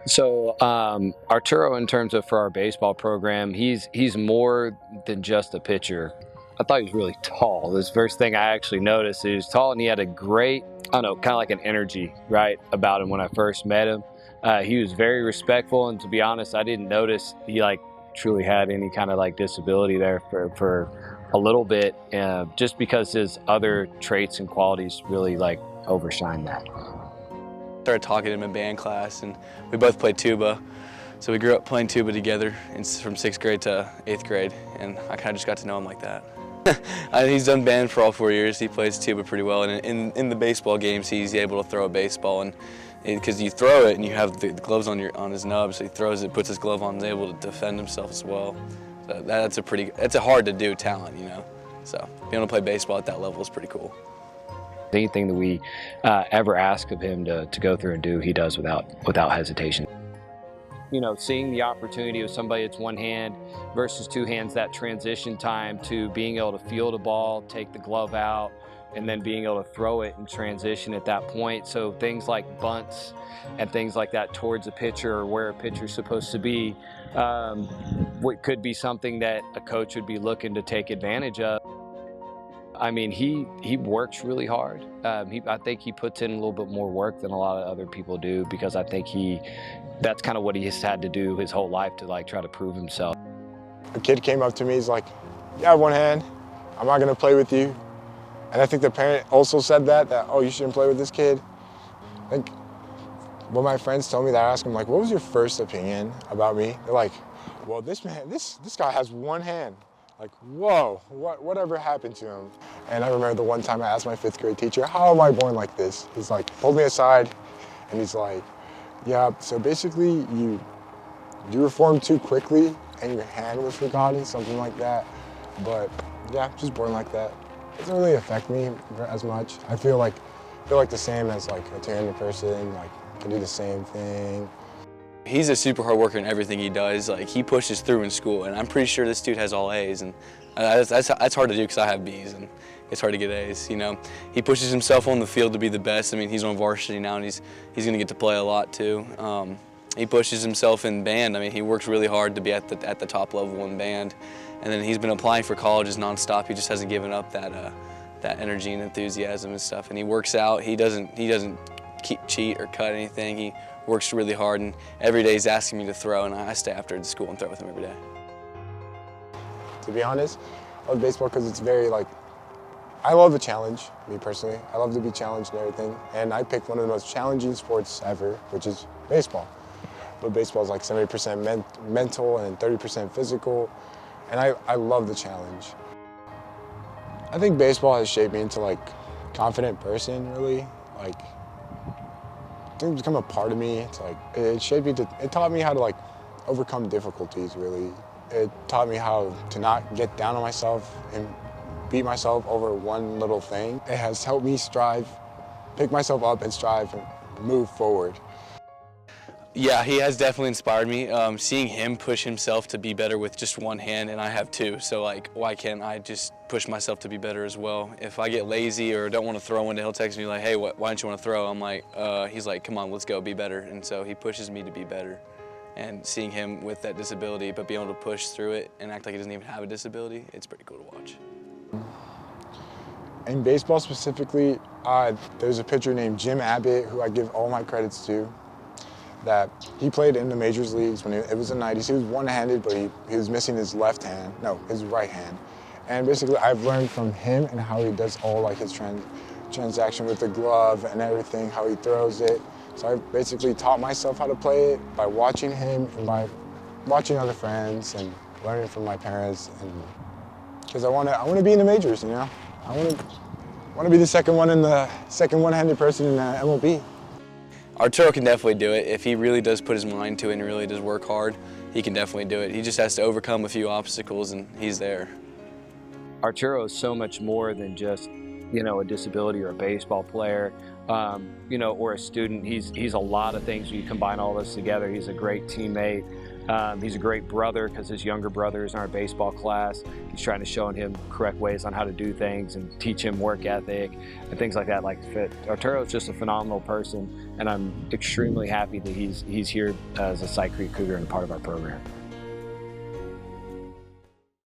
So Arturo, in terms of for our baseball program, he's more than just a pitcher. I thought he was really tall. This first thing I actually noticed, he was tall and he had a great, I don't know, kind of like an energy right about him when I first met him. He was very respectful, and to be honest, I didn't notice he like truly had any kind of like disability there for a little bit, just because his other traits and qualities really like overshine that. Started talking to him in band class, and we both played tuba. So we grew up playing tuba together from 6th grade to 8th grade, and I kind of just got to know him like that. He's done band for all 4 years. He plays tuba pretty well, and in the baseball games, he's able to throw a baseball, and because you throw it and you have the gloves on his nub, so he throws it, puts his glove on, and is able to defend himself as well. So that's a hard to do talent, you know. So being able to play baseball at that level is pretty cool. Anything that we ever ask of him to go through and do, he does without hesitation. You know, seeing the opportunity of somebody that's one hand versus two hands, that transition time to being able to field a ball, take the glove out, and then being able to throw it and transition at that point. So things like bunts and things like that towards a pitcher or where a pitcher's supposed to be, what could be something that a coach would be looking to take advantage of. I mean, he works really hard. I think he puts in a little bit more work than a lot of other people do, because I think that's kind of what he has had to do his whole life to like try to prove himself. A kid came up to me, he's like, "You have one hand, I'm not gonna play with you." And I think the parent also said that, oh, you shouldn't play with this kid. I think when my friends told me that, I asked them, like, what was your first opinion about me? They're like, well, this guy has one hand. Like, whoa, whatever happened to him? And I remember the one time I asked my 5th grade teacher, how am I born like this? He's like, pulled me aside, and he's like, yeah, so basically you were formed too quickly and your hand was forgotten, something like that. But yeah, just born like that. It doesn't really affect me as much. I feel like the same as like a 2-handed person, like can do the same thing. He's a super hard worker in everything he does. Like, he pushes through in school, and I'm pretty sure this dude has all A's, and that's hard to do because I have B's, and it's hard to get A's, you know. He pushes himself on the field to be the best. I mean, he's on varsity now, and he's going to get to play a lot too. He pushes himself in band. I mean, he works really hard to be at the top level in band, and then he's been applying for colleges nonstop. He just hasn't given up that energy and enthusiasm and stuff. And he works out. He doesn't cheat or cut anything. He works really hard, and every day he's asking me to throw, and I stay after school and throw with him every day. To be honest, I love baseball because it's very like, I love a challenge, me personally. I love to be challenged and everything, and I picked one of the most challenging sports ever, which is baseball. But baseball is like 70% mental and 30% physical, and I love the challenge. I think baseball has shaped me into like a confident person, really. Like, it's become a part of me. It's like, it taught me how to like overcome difficulties, really. It taught me how to not get down on myself and beat myself over one little thing. It has helped me strive, pick myself up and strive and move forward. Yeah, he has definitely inspired me. Seeing him push himself to be better with just one hand, and I have two, so like, why can't I just push myself to be better as well? If I get lazy or don't want to throw one, he'll text me like, hey, why don't you want to throw? I'm like, he's like, come on, let's go, be better. And so he pushes me to be better. And seeing him with that disability, but being able to push through it and act like he doesn't even have a disability, it's pretty cool to watch. In baseball specifically, there's a pitcher named Jim Abbott, who I give all my credits to, that he played in the majors leagues when it was the 90s. He was one-handed, but he was missing his left hand, no, his right hand. And basically, I've learned from him and how he does all like his transaction with the glove and everything, how he throws it. So I basically taught myself how to play it by watching him and by watching other friends and learning from my parents. And because I want to be in the majors, you know. I want to be the second one-handed person in the MLB. Arturo can definitely do it. If he really does put his mind to it and really does work hard, he can definitely do it. He just has to overcome a few obstacles, and he's there. Arturo is so much more than just a disability or a baseball player, or a student. He's a lot of things. You combine all this together. He's a great teammate. He's a great brother because his younger brother is in our baseball class. He's trying to show him correct ways on how to do things and teach him work ethic and things like that. Arturo is just a phenomenal person, and I'm extremely happy that he's here as a Side Creek Cougar and a part of our program.